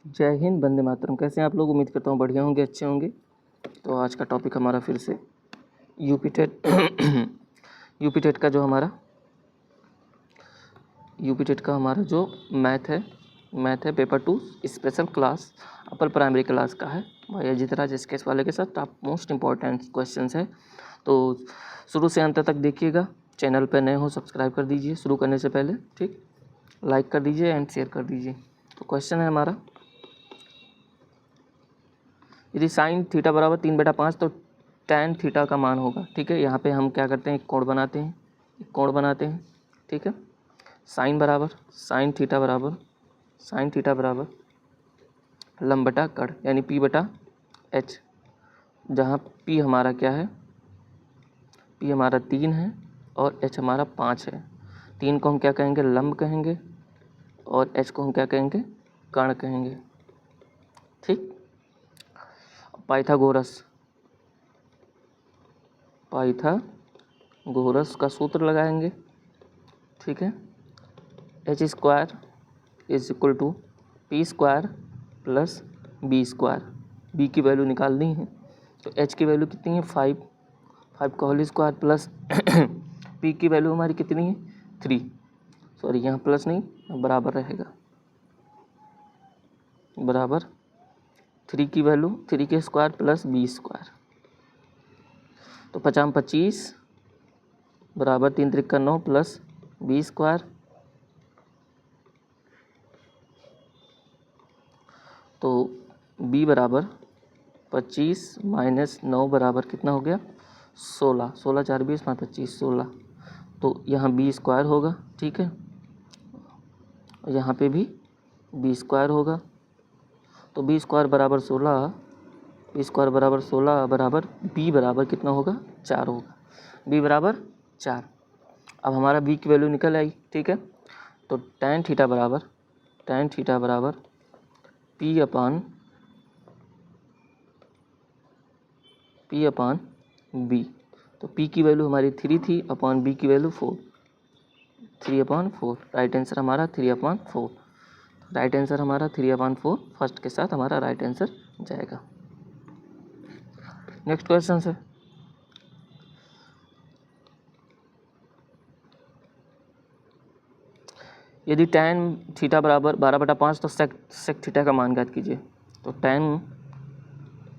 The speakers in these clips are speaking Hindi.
जय हिंद, वंदे मातरम। कैसे हैं आप लोग? उम्मीद करता हूँ बढ़िया होंगे, अच्छे होंगे। तो आज का टॉपिक हमारा फिर से यूपी टेट यूपी टेट का जो मैथ है paper 2 special class upper primary class का है भाई अजितराज एसकेएस वाले के साथ टॉप मोस्ट इम्पॉर्टेंट क्वेश्चंस है। तो शुरू से अंत तक देखिएगा। चैनल पर नए हो सब्सक्राइब कर दीजिए शुरू करने से पहले, ठीक। लाइक कर दीजिए एंड शेयर कर दीजिए। तो क्वेश्चन है हमारा, यदि साइन थीटा बराबर 3/5 तो टैन थीटा का मान होगा। ठीक है, यहाँ पे हम क्या करते हैं, एक कोण बनाते हैं। ठीक है, साइन थीटा बराबर लंब बटा कड़ यानी P बटा H, जहाँ P हमारा क्या है, P हमारा 3 है और H हमारा 5 है। 3 को हम क्या कहेंगे, लंब कहेंगे, और H को हम क्या कहेंगे, कर्ण कहेंगे। ठीक, पाइथागोरस का सूत्र लगाएंगे। ठीक है, H² is equal to P² plus B²। B की वैल्यू निकालनी है तो H की वैल्यू कितनी है, 5 का होल स्क्वायर प्लस P की वैल्यू हमारी कितनी है, 3। सॉरी, यहाँ प्लस नहीं, बराबर रहेगा, बराबर 3 की वैल्यू 3 के स्क्वायर प्लस B²। तो 50 25 बराबर 3 त्रिक 9 प्लस B²। तो B बराबर 25 माइनस 9 बराबर कितना हो गया, 16। 16 4 20 5 25 16। तो यहाँ B² होगा। ठीक है, यहाँ पे भी B² होगा। तो B² बराबर 16, बराबर B बराबर कितना होगा, 4 होगा। B बराबर 4। अब हमारा B की वैल्यू निकल आई। ठीक है, तो टैन थीटा बराबर P अपान B। तो P की वैल्यू हमारी 3 थी अपॉन B की वैल्यू 4, 3/4। राइट आंसर हमारा 3/4। राइट आंसर हमारा 3/4 फर्स्ट के साथ हमारा राइट आंसर जाएगा। नेक्स्ट क्वेश्चन है, यदि टैन थीटा बराबर 12/5 तो सेक थीटा का मान ज्ञात कीजिए। तो टैन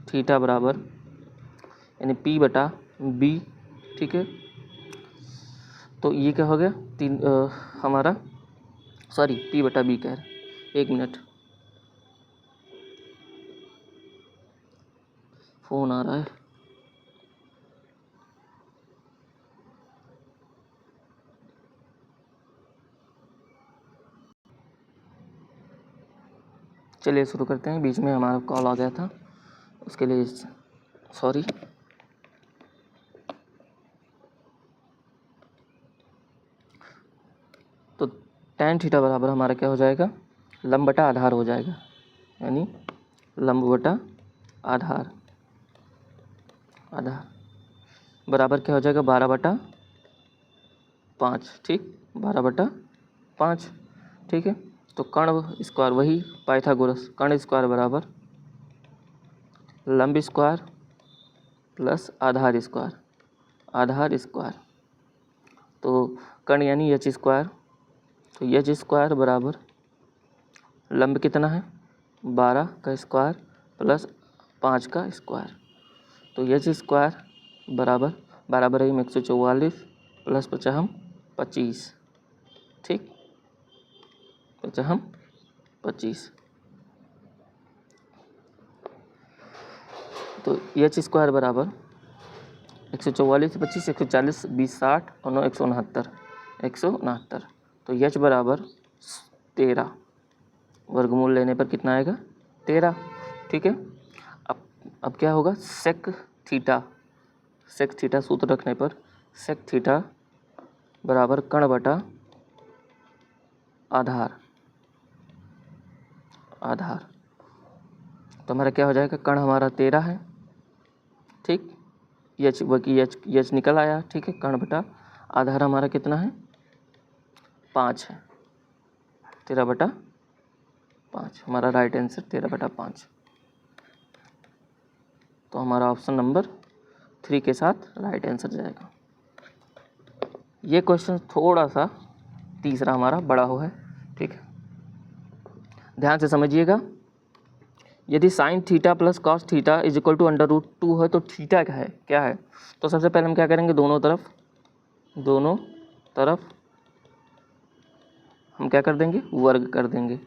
थीटा बराबर यानी P बटा B। ठीक है, तो ये क्या हो गया, हमारा सॉरी P बटा B कह रहे, 1 मिनट फ़ोन आ रहा है। चलिए शुरू करते हैं, बीच में हमारा कॉल आ गया था, उसके लिए सॉरी। तो टैन थीटा बराबर हमारा क्या हो जाएगा, लंब बटा आधार हो जाएगा, यानी लंब बटा आधार बराबर क्या हो जाएगा, 12/5। ठीक, 12/5। ठीक है, तो कर्ण स्क्वायर वही पाइथागोरस, कर्ण स्क्वायर बराबर लंब स्क्वायर प्लस आधार स्क्वायर। तो कर्ण यानी H²। तो H² बराबर लंब कितना है, 12 का स्क्वायर प्लस 5 का स्क्वायर। तो H² बराबर 144 प्लस 50 25। ठीक, 50 25। तो H² बराबर 144 से 25 140 20 60 और 9 169। तो H बराबर 13, वर्गमूल लेने पर कितना आएगा, 13। ठीक है, अब क्या होगा, सेक थीटा सूत्र रखने पर सेक थीटा बराबर कर्ण बटा आधार। तो हमारा क्या हो जाएगा, कर्ण हमारा 13 है। ठीक, H निकल आया। ठीक है, कर्ण बटा आधार हमारा कितना है, 5 है, 13/5। 5। हमारा राइट आंसर 13/5। तो हमारा ऑप्शन नंबर 3 के साथ राइट आंसर जाएगा। ये क्वेश्चन थोड़ा सा तीसरा हमारा बड़ा हो है, ठीक है, ध्यान से समझिएगा। यदि sine theta plus cos theta is equal to √2 है तो थीटा क्या है? तो सबसे पहले हम क्या करेंगे, दोनों तरफ हम क्या कर देंगे, वर्ग कर देंगे,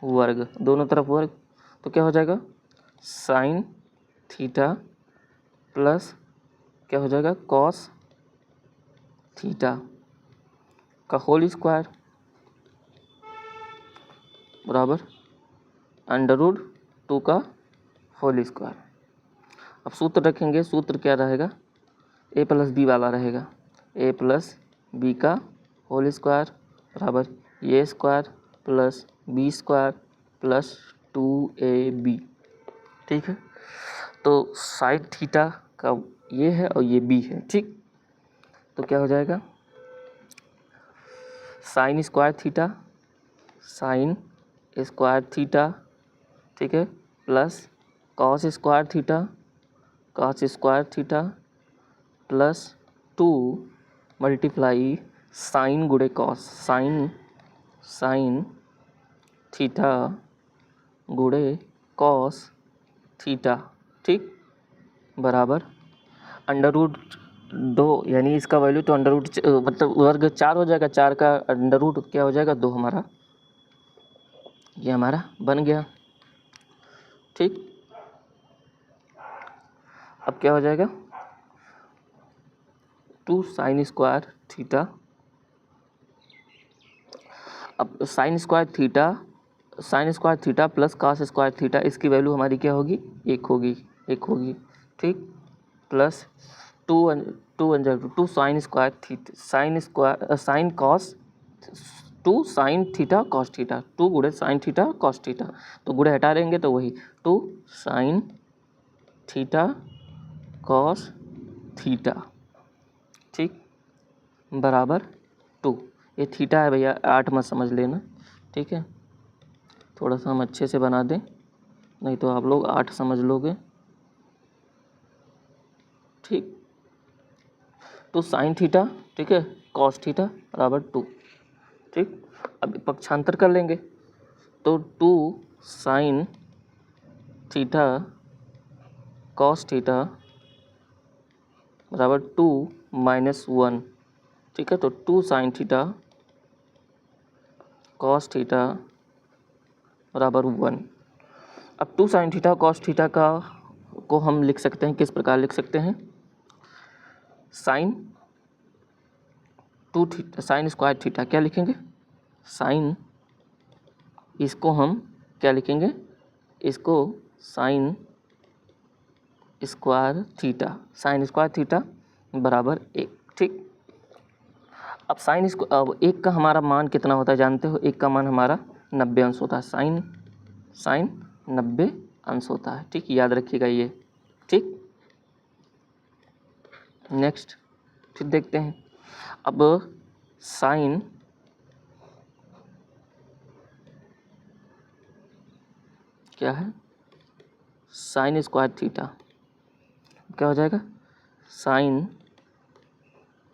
वर्ग, दोनों तरफ वर्ग। तो क्या हो जाएगा, साइन थीटा प्लस क्या हो जाएगा, कॉस थीटा का होल स्क्वायर बराबर √2 का होल स्क्वायर। अब सूत्र रखेंगे, सूत्र क्या रहेगा, a प्लस बी वाला रहेगा, a प्लस बी का होल स्क्वायर बराबर A square plus B square plus 2ab, ठीक है। तो साइन थीटा का ये है और ये b है, ठीक। तो क्या हो जाएगा, साइन स्क्वायर थीटा, ठीक है, plus cos square theta plus 2 multiply sine गुणे कॉस, साइन थीटा गुणे कॉस थीटा, ठीक, बराबर √2, यानी इसका वैल्यू तो मतलब वर्ग 4 हो जाएगा, 4 का अंडर क्या हो जाएगा, 2 हमारा, ये हमारा बन गया, ठीक। अब क्या हो जाएगा, 2 साइन स्क्वायर थीटा, अब sine square theta plus cos square theta, इसकी वैल्यू हमारी क्या होगी, 1 होगी, ठीक, plus 2 sine square theta, sine cos 2 sine theta cos theta, 2 गुणे साइन थीटा कॉस थीटा, तो गुणे हटा देंगे तो वही 2 साइन थीटा कॉस थीटा, ठीक, बराबर 2। ये थीटा है भैया, 8 मत समझ लेना, ठीक है, थोड़ा सा हम अच्छे से बना दें, नहीं तो आप लोग 8 समझ लोगे, ठीक। तो साइन थीटा, ठीक है, कॉस थीटा बराबर 2, ठीक। अब पक्षांतर कर लेंगे तो 2 साइन थीटा कॉस थीटा बराबर 2 - 1, ठीक है। तो 2 साइन थीटा कॉस थीटा बराबर 1। अब 2 साइन थीटा कॉस थीटा को हम लिख सकते हैं, किस प्रकार लिख सकते हैं, साइन स्क्वायर थीटा, क्या लिखेंगे, साइन, इसको हम क्या लिखेंगे, इसको साइन स्क्वायर थीटा बराबर 1, ठीक। अब अब 1 का हमारा मान कितना होता है जानते हो, 1 का मान हमारा 90 अंश होता है, साइन 90 अंश होता है, ठीक, याद रखिएगा ये, ठीक। नेक्स्ट फिर देखते हैं, अब साइन क्या है, साइन स्क्वायर थीटा क्या हो जाएगा, साइन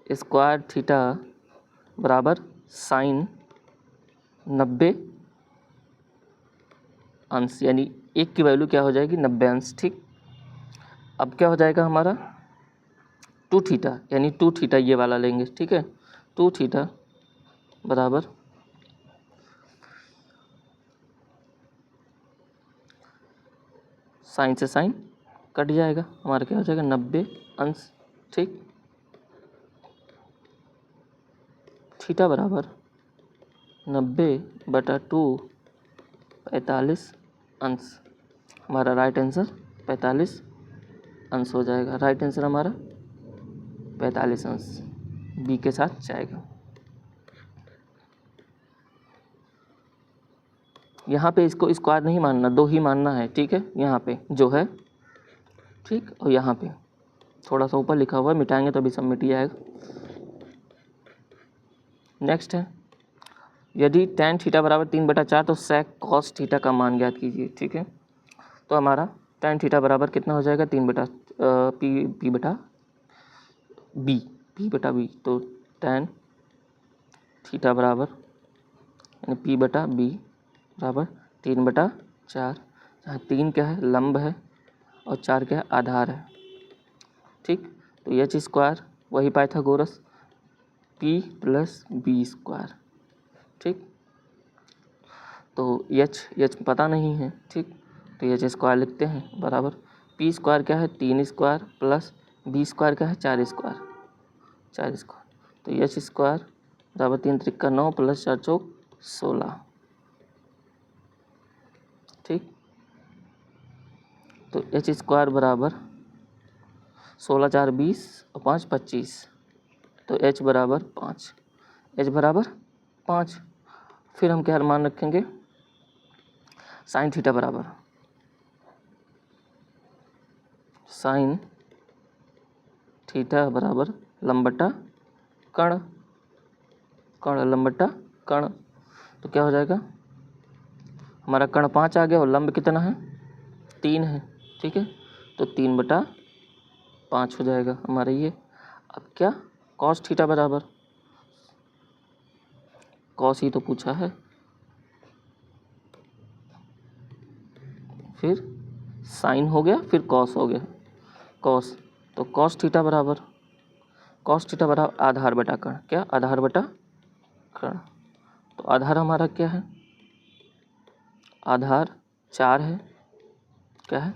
स्क्वायर थीटा बराबर साइन 90 अंश, यानी 1 की वैल्यू क्या हो जाएगी, 90 अंश, ठीक। अब क्या हो जाएगा हमारा 2 थीटा, यानी 2 थीटा ये वाला लेंगे, ठीक है, 2 थीटा बराबर साइन से साइन कट जाएगा, हमारा क्या हो जाएगा 90 अंश, ठीक। थीटा बराबर 90/2 45 अंश, हमारा राइट आंसर 45 अंश हो जाएगा, राइट आंसर हमारा 45 अंश बी के साथ जाएगा। यहाँ पे इसको स्क्वायर नहीं मानना, 2 ही मानना है, ठीक है, यहाँ पे जो है, ठीक, और यहाँ पे थोड़ा सा ऊपर लिखा हुआ है, मिटाएंगे तो अभी सब मिट जाएगा। नेक्स्ट है यदि tan थीटा बराबर 3/4 तो sec cos थीटा का मान ज्ञात कीजिए। ठीक है, तो हमारा tan थीटा बराबर कितना हो जाएगा, 3/p/b, तो tan थीटा बराबर यानी p/b बराबर 3/4, जहाँ 3 क्या है, लंब है, और 4 क्या है, आधार है। ठीक, तो एच स्क्वायर वही पाइथागोरस p + b²। ठीक, तो एच पता नहीं है। ठीक, तो एच स्क्वायर लिखते हैं बराबर p² क्या है, 3² प्लस b² क्या है, 4²। तो एच स्क्वायर बराबर 3 × 3 = 9 प्लस 4 × 4 = 16। ठीक, तो एच स्क्वायर बराबर 16 × 4 = 20 और 5 = 25, तो एच बराबर 5। एच बराबर 5। फिर हम क्या मान रखेंगे, साइन थीटा बराबर साइन थीटा बराबर लंब बटा कर्ण, लंब बटा कर्ण। तो क्या हो जाएगा, हमारा कर्ण 5 आ गया और लंब कितना है, 3 है। ठीक है, तो 3/5 हो जाएगा हमारा ये। अब क्या, कॉस थीटा बराबर, कॉस ही तो पूछा है, फिर साइन हो गया, फिर कॉस हो गया, कॉस, तो कॉस थीटा बराबर आधार बटा कर्ण, क्या, आधार बटा कर्ण। तो आधार हमारा क्या है, आधार 4 है, क्या है,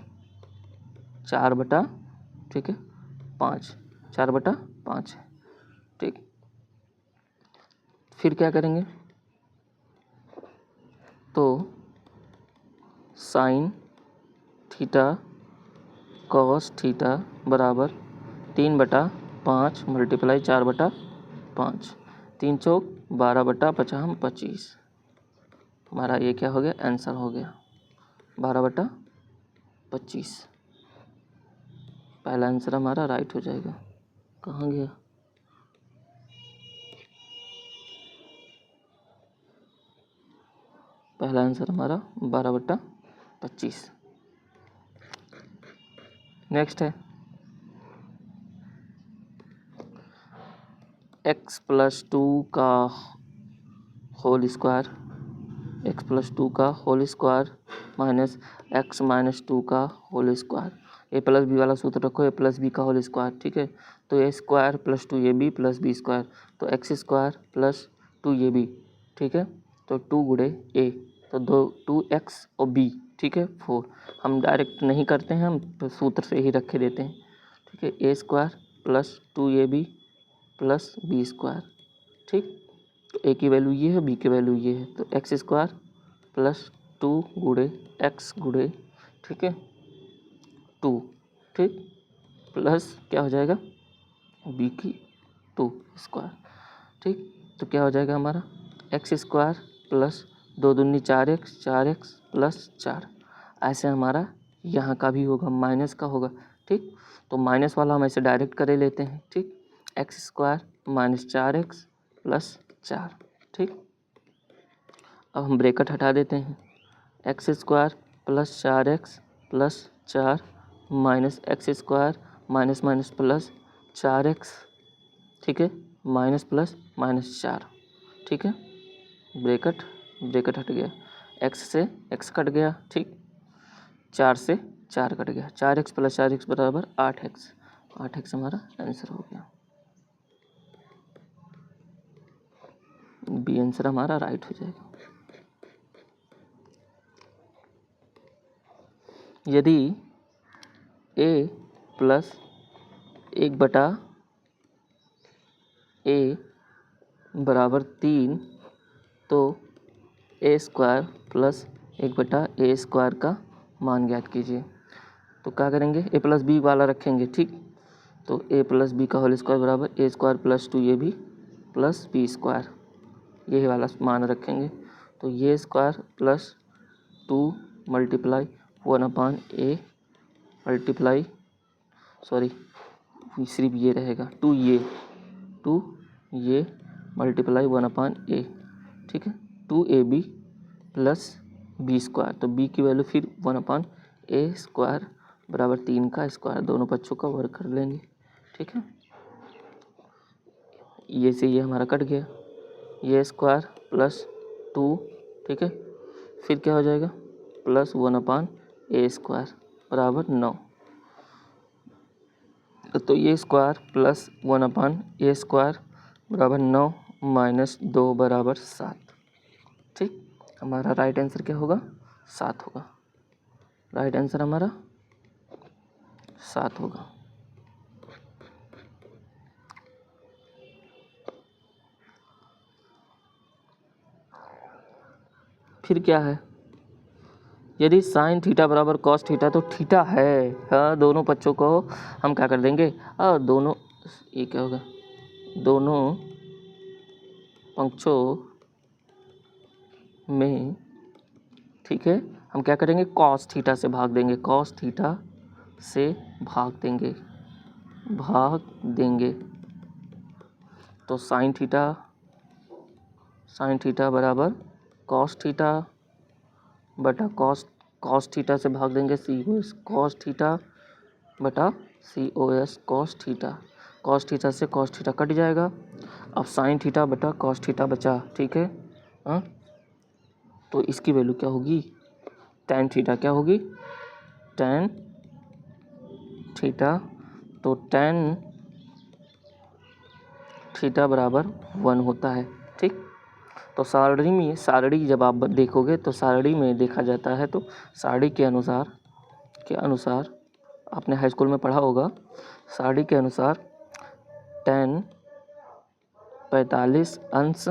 4/, ठीक है, 5, 4/5 है। ठीक, फिर क्या करेंगे, तो साइन थीटा कॉस थीटा बराबर 3/5 × 4/5, 3 चौक 12/5 = 25। हमारा ये क्या हो गया, आंसर हो गया 12/25। पहला आंसर हमारा राइट हो जाएगा। कहाँ गया, पहला आंसर हमारा 12/25। नेक्स्ट है x + 2 का होल स्क्वायर, x + 2 का होल स्क्वायर माइनस x - 2 का होल स्क्वायर। a + b वाला सूत्र रखो, a + b का होल स्क्वायर। ठीक है, तो a² + 2ab + b², तो x² + 2ab। ठीक है, तो 2 × a, तो 2x और b, ठीक है, 4। हम डायरेक्ट नहीं करते हैं, हम सूत्र से ही रखे देते हैं। ठीक है, a² + 2ab + b²। ठीक, तो a की वैल्यू ये है, b की वैल्यू ये है, तो x² + 2 × x × ठीक है 2, ठीक, प्लस क्या हो जाएगा, b की 2²। ठीक, तो क्या हो जाएगा हमारा x² + 2 दूनी 4x, 4x + 4। ऐसे हमारा यहाँ का भी होगा, माइनस का होगा। ठीक, तो माइनस वाला हम ऐसे डायरेक्ट करे लेते हैं। ठीक, x² - 4x + 4। ठीक, अब हम ब्रैकेट हटा देते हैं, x² + 4x + 4 minus x² minus minus plus 4x, ठीक है, माइनस प्लस माइनस 4। ठीक है, ब्रैकेट हट गया, x से x कट गया। ठीक, 4 से 4 कट गया, 4x + 4x बराबर 8x। 8x हमारा आंसर हो गया, बी आंसर हमारा राइट हो जाएगा। यदि a + 1/a बराबर 3, तो a² + 1/a² का मान ज्ञात कीजिए। तो क्या करेंगे, a + b वाला रखेंगे। ठीक, तो a + b का होल स्क्वायर बराबर a² + 2ab + b², यही वाला मान रखेंगे। तो ये स्क्वायर + 2 × 1/a मल्टीप्लाई, सॉरी सिर्फ ये रहेगा 2 ये मल्टीप्लाई 1/a। ठीक है, 2ab प्लस बी स्क्वायर। तो बी की वैल्यू फिर 1/a² बराबर 3 का स्क्वायर, दोनों बच्चों का वर्ग कर लेंगे। ठीक है, ये से ये हमारा कट गया, ये स्क्वायर प्लस 2। ठीक है, फिर क्या हो जाएगा प्लस 1/a² बराबर 9। तो ये स्क्वायर प्लस 1/a² बराबर 9 माइनस 2 बराबर 7। ठीक, हमारा राइट आंसर क्या होगा 7 होगा। राइट आंसर हमारा 7 होगा। फिर क्या है, यदि साइन थीटा बराबर कॉस थीटा, तो थीटा है। हाँ, दोनों पक्षों को हम क्या कर देंगे, दोनों, ये क्या होगा, दोनों पक्षों में, ठीक है, हम क्या करेंगे कॉस थीटा से भाग देंगे, कॉस थीटा से भाग देंगे। तो साइन थीटा बराबर कॉस थीटा बटा कॉस थीटा से भाग देंगे COS कॉस थीटा बटा COS cos theta. Cos theta से कॉस थीटा कट जाएगा। अब साइन थीटा बटा कॉस थीटा बचा। ठीक है, हाँ, तो इसकी वैल्यू क्या होगी, tan थीटा क्या होगी, tan थीटा। तो tan थीटा बराबर 1 होता है। ठीक, तो सारणी जब आप देखोगे तो सारणी में देखा जाता है, तो सारणी के अनुसार आपने हाई स्कूल में पढ़ा होगा, सारणी के अनुसार tan 45 अंश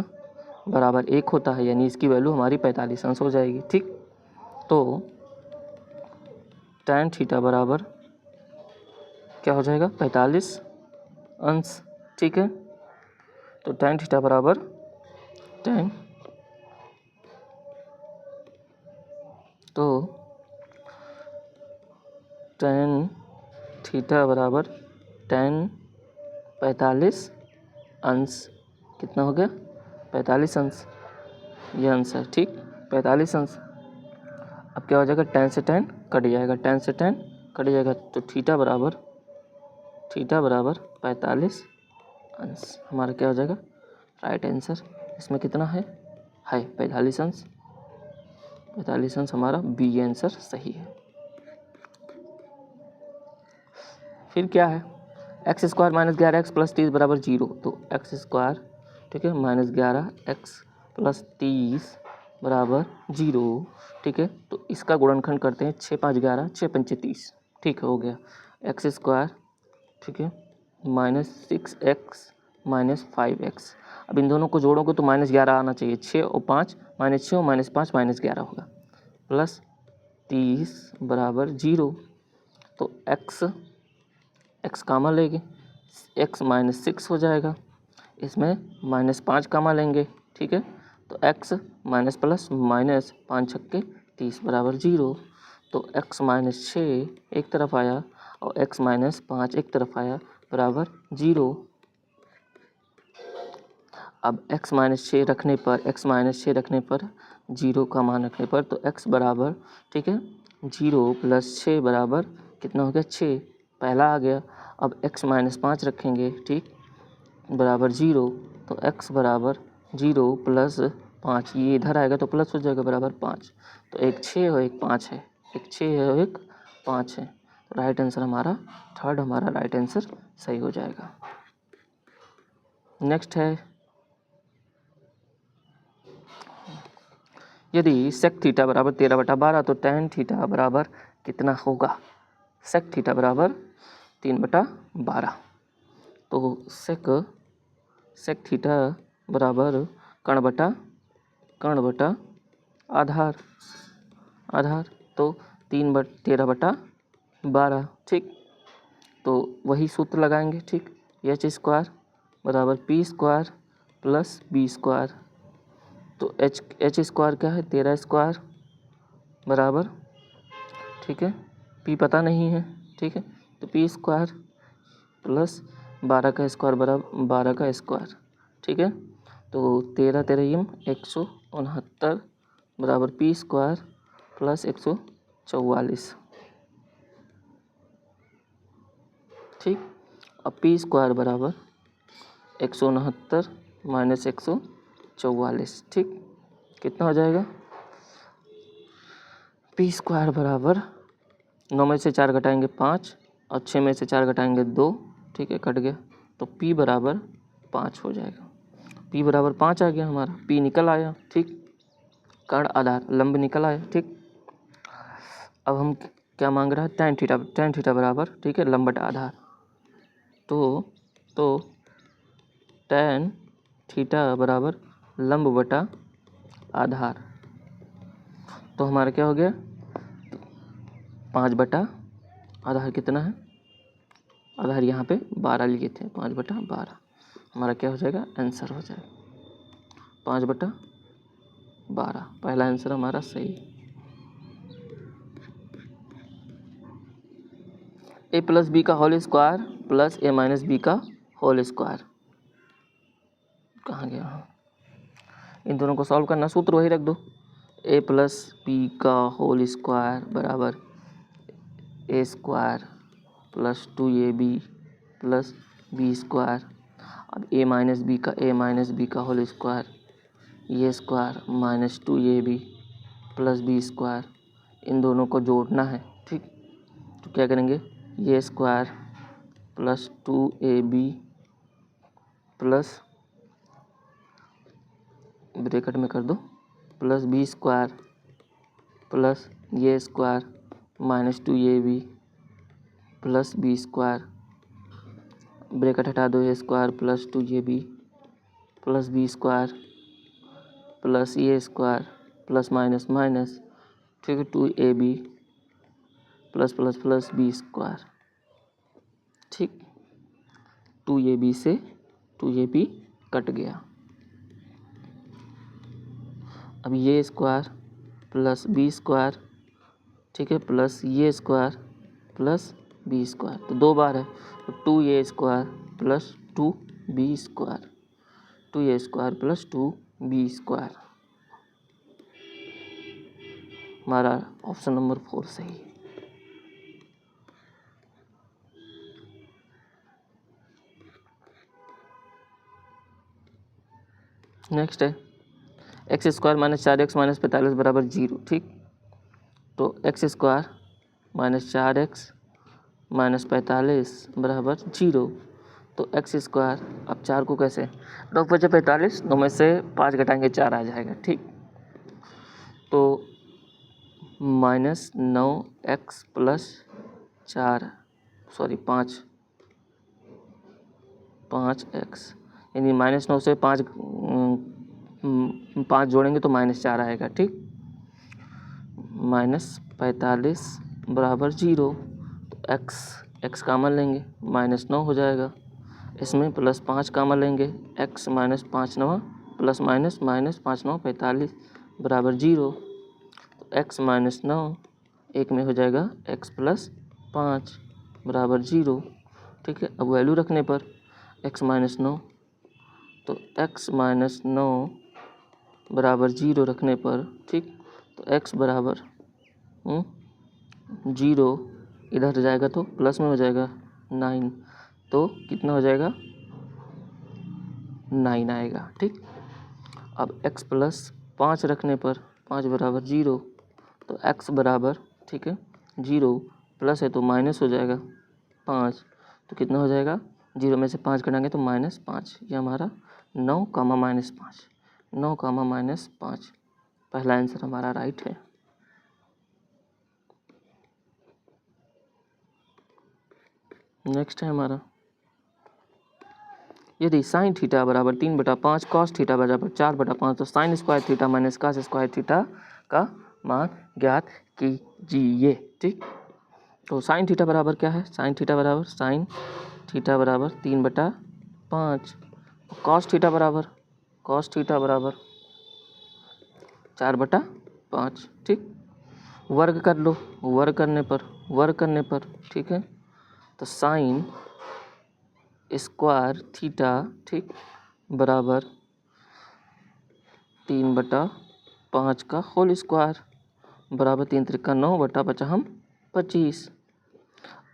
बराबर 1 होता है, यानी इसकी वैल्यू हमारी 45 अंश हो जाएगी। ठीक, तो tan थीटा बराबर क्या हो जाएगा 45 अंश। ठीक है, तो tan थीटा बराबर tan थीटा बराबर tan 45 अंश, कितना हो गया 45 अंश, ये अंश है। ठीक, 45 अंश। अब क्या हो जाएगा, tan से tan कट जाएगा, tan से tan कट जाएगा, तो थीटा बराबर 45 अंश हमारा क्या हो जाएगा राइट आंसर। इसमें कितना है 45 अंश, 45 अंश हमारा बी आंसर सही है। फिर क्या है, x² माइनस 11x प्लस 30 बराबर 0। तो x², ठीक है, माइनस 11x प्लस 30 बराबर 0। ठीक है, तो इसका गुणनखंड करते हैं, 6 5 11, 6 5 30। ठीक है, हो गया x², ठीक है, माइनस 6x माइनस 5x। अब इन दोनों को जोड़ोगे तो माइनस 11 आना चाहिए, 6 और 5 माइनस 6 और माइनस 5 माइनस 11 होगा, प्लस 30 बराबर 0। तो x कामा लेंगे, x माइनस 6 हो जाएगा, इसमें माइनस 5 कामा लेंगे। ठीक है, तो x माइनस प्लस माइनस 5 छक्के 30 बराबर 0। तो x माइनस 6 एक तरफ आया और x माइनस 5 एक तरफ आया बराबर 0। अब x माइनस 6 रखने पर 0 का मान रखने पर, तो x बराबर, ठीक है, 0 प्लस 6 बराबर कितना हो गया 6, पहला आ गया। अब x माइनस 5 रखेंगे, ठीक, बराबर 0, तो x बराबर 0 प्लस 5, ये इधर आएगा तो प्लस हो जाएगा बराबर 5। तो एक 6 और एक 5 है, एक 6 है और एक 5 है। तो राइट आंसर हमारा थर्ड हमारा राइट आंसर सही हो जाएगा। नेक्स्ट है, यदि सेक थीटा बराबर 13/12, तो tan थीटा बराबर कितना होगा। सेक थीटा बराबर 3/12। तो सेक थीटा बराबर कर्ण बटा आधार, तो 13/12। ठीक, तो वही सूत्र लगाएंगे। ठीक, h² बराबर p² प्लस b²। तो h² क्या है 13² बराबर, ठीक है, p पता नहीं है, ठीक है, तो p² प्लस 12 का स्क्वायर बराबर 12 का स्क्वायर। ठीक है, तो 13 तेरहम 169 बराबर पी स्क्वायर प्लस 144। ठीक, अब पी स्क्वायर बराबर 169 माइनस 144। ठीक, कितना हो जाएगा? पी स्क्वायर बराबर 9 में से 4 घटाएंगे 5 और 6 में से 4 घटाएंगे 2। ठीक है, कट गया, तो पी बराबर 5 हो जाएगा। पी बराबर 5 आ गया हमारा, पी निकल आया। ठीक, कर्ण आधार लंब निकल आया। ठीक, अब हम क्या मांग रहा है? tan थीटा बराबर, ठीक है, लंब बटा आधार। तो tan थीटा बराबर लंब बटा आधार, तो हमारा क्या हो गया? 5 बटा आधार कितना है? आधार यहाँ पे 12 लिए थे, 5 बटा 12 हमारा क्या हो जाएगा? आंसर हो जाएगा 5 बटा 12। पहला आंसर हमारा सही। ए प्लस बी का होल स्क्वायर प्लस ए माइनस बी का होल स्क्वायर कहाँ गया? इन दोनों को सॉल्व करना, सूत्र वही रख दो। ए प्लस बी का होल स्क्वायर बराबर A square plus 2ab plus B square. अब ए माइनस बी का whole square, A square minus 2ab plus B square, इन दोनों को जोड़ना है। ठीक, तो क्या करेंगे? ये square plus 2ab plus bracket में कर दो plus B square plus A square minus 2ab plus B square, bracket हटा दो, A square plus 2ab plus B square plus A square plus minus minus, ठीक है, 2ab plus plus plus B square. ठीक, 2ab से 2ab कट गया। अब ये स्क्वायर प्लस बी स्क्वायर, ठीक है, plus A square plus B square, तो 2 बार है, तो 2a square plus 2b square, 2a square plus 2b square. हमारा ऑप्शन नंबर 4 सही है। नेक्स्ट है x square minus 4x minus 45 बराबर 0। ठीक, तो x square minus 4x minus 45 बराबर 0। तो एक्स स्क्वायर, अब 4 को कैसे? 9 बचे 45, 9 में से 5 घटाएंगे 4 आ जाएगा। ठीक, तो minus 9x plus 4 sorry 5x, यानी माइनस 9 से 5 जोड़ेंगे तो माइनस 4 आएगा। ठीक, माइनस 45 बराबर 0, तो x कामन लेंगे, माइनस 9 हो जाएगा। इसमें प्लस 5 कामन लेंगे, x minus 5 9 plus minus minus 5 9 45 बराबर 0, तो x माइनस 9 एक में हो जाएगा x प्लस 5 बराबर 0। ठीक है, अब वैल्यू रखने पर x माइनस 9, तो x माइनस 9 बराबर 0 रखने पर, ठीक, तो x बराबर 0 इधर जाएगा तो प्लस में हो जाएगा 9, तो कितना हो जाएगा? 9 आएगा। ठीक, अब x प्लस 5 रखने पर 5 बराबर 0, तो x बराबर, ठीक है, 0 प्लस है तो माइनस हो जाएगा 5, तो कितना हो जाएगा? 0 में से 5 घटाएंगे तो माइनस 5, ये हमारा 9 कामा माइनस 5, 9 कामा माइनस 5, पहला आंसर हमारा राइट है। नेक्स्ट है हमारा, यदि साइन थीटा बराबर 3/5 कॉस थीटा बराबर 4/5, तो sine square theta minus cos square theta का मान ज्ञात कीजिए। ठीक, तो साइन थीटा बराबर क्या है? साइन थीटा बराबर 3/5, कॉस थीटा बराबर 4/5। ठीक, वर्ग कर लो, वर्ग करने पर, ठीक है, तो साइन स्क्वायर थीटा, ठीक, बराबर 3/5 का होल स्क्वायर बराबर 3 त्रिका 9 बटा बचा हम 25।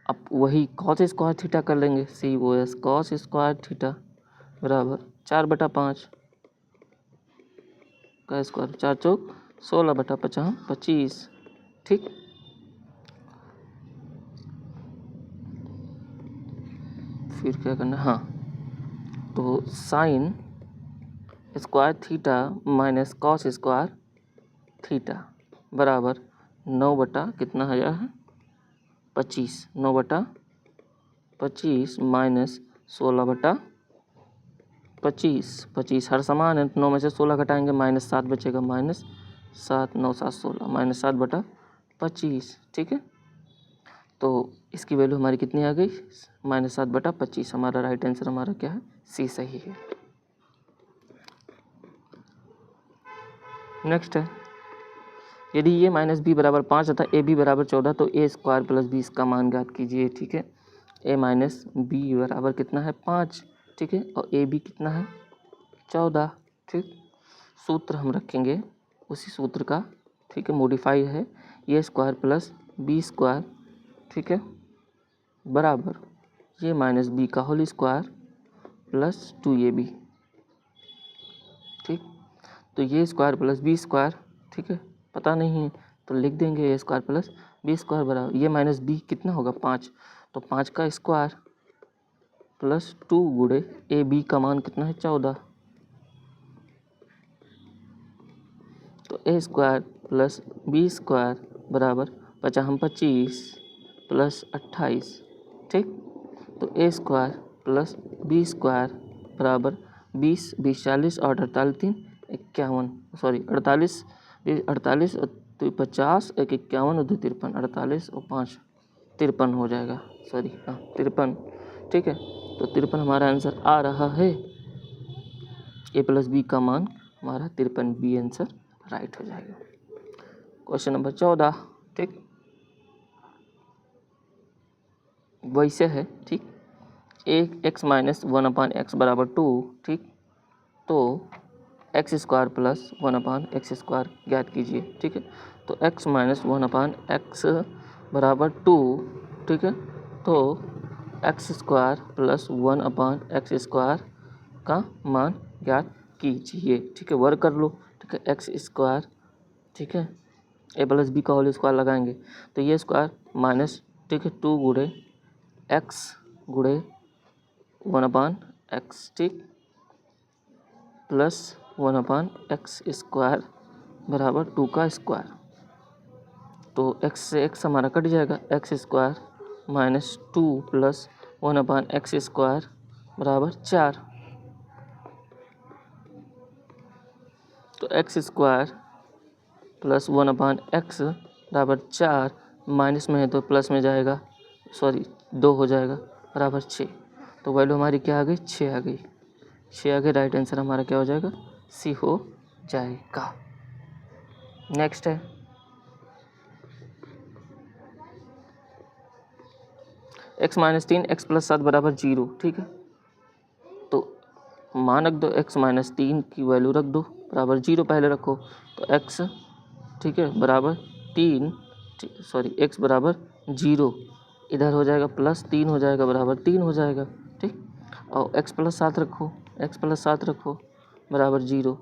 अब वही कॉस स्क्वायर थीटा कर लेंगे, COS कॉस स्क्वायर थीटा बराबर 4/5 का स्क्वायर, 4 चौक 16 बटा 25। ठीक, फिर क्या करना है, हाँ, तो sine square theta minus cos square theta बराबर 9 बटा कितना आया है 25, 9/25 माइनस 16/25 हर समान है, 9 में से 16 घटाएंगे -7 बचेगा, -7 9 7 16 -7/25। ठीक है, तो इसकी वैल्यू हमारी कितनी आ गई -7/25। हमारा राइट आंसर हमारा क्या है, सी सही है। नेक्स्ट है, यदि ये -b बराबर 5 तथा ab बराबर 14 तो a स्क्वायर प्लस b इसका मान ज्ञात कीजिए। ठीक है, a -b बराबर कितना है 5, ठीक है, और ab कितना है 14। ठीक, सूत्र हम रखेंगे उसी सूत्र का, ठीक है, मॉडिफाई है, a square plus b square, ठीक है, बराबर ये -b का होल स्क्वायर प्लस 2ab। ठीक, तो ये स्क्वायर प्लस बी स्क्वायर, ठीक है, पता नहीं है तो लिख देंगे ए स्क्वायर प्लस बी स्क्वायर बराबर ये -b कितना होगा 5, तो 5 का स्क्वायर प्लस 2 गुणे ए बी का मान कितना है 14, तो ए स्क्वायर प्लस बी स्क्वायर बराबर 25 प्लस 28। ठीक, तो ए स्क्वायर प्लस बी स्क्वायर बराबर 20 20 40 और 48 3 51, सॉरी 48 48 और 50 1 51 और 2 53, 48 और 5 53 हो जाएगा, सॉरी हाँ 53। ठीक है, तो 53 हमारा आंसर आ रहा है, ए प्लस बी का मान हमारा 53, बी आंसर राइट हो जाएगा। Question number 14। ठीक, वैसे है, ठीक, x माइनस 1/x बराबर 2। ठीक, तो x square plus 1/x square ज्ञात कीजिए। ठीक है, तो x माइनस 1/x बराबर 2। ठीक है, तो x square plus 1/x square का मान ज्ञात कीजिए। ठीक है, वर्क कर लो। ठीक है, एक्स स्क्वायर, ठीक है, ए प्लस बी का होल स्क्वायर लगाएंगे तो ये स्क्वायर माइनस, ठीक है, 2 गुणे एक्स गुणे 1/x, ठीक, प्लस 1/x स्क्वायर बराबर 2 का स्क्वायर, तो x से x हमारा कट जाएगा, x square minus 2 plus 1/x square बराबर 4, तो एक्स स्क्वायर प्लस 1/x बराबर 4, माइनस में है तो प्लस में जाएगा, सॉरी 2 हो जाएगा, बराबर 6। तो वैल्यू हमारी क्या आ गई 6 आ गई, 6 आ गई, राइट आंसर हमारा क्या हो जाएगा, सी हो जाएगा। नेक्स्ट है, x माइनस 3 x प्लस 7 बराबर 0। ठीक है, तो मान रख दो, x माइनस 3 की वैल्यू रख दो बराबर 0 पहले रखो, तो x, ठीक है, बराबर 3, सॉरी x बराबर 0, इधर हो जाएगा प्लस 3 हो जाएगा बराबर 3 हो जाएगा। ठीक, और x प्लस 7 रखो, x प्लस 7 रखो बराबर 0,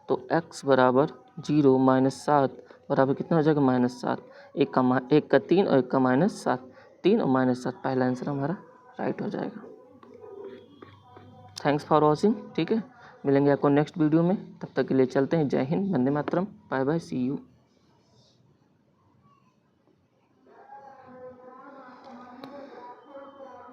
तो x बराबर 0 माइनस 7 बराबर कितना हो जाएगा -7, एक का 3 और एक का -7, 3 और -7, पहला आंसर हमारा राइट हो जाएगा। Thanks for watching. ठीक है, मिलेंगे आपको नेक्स्ट वीडियो में, तब तक के लिए चलते हैं। जय Hind, Vande Mataram, bye bye, C you.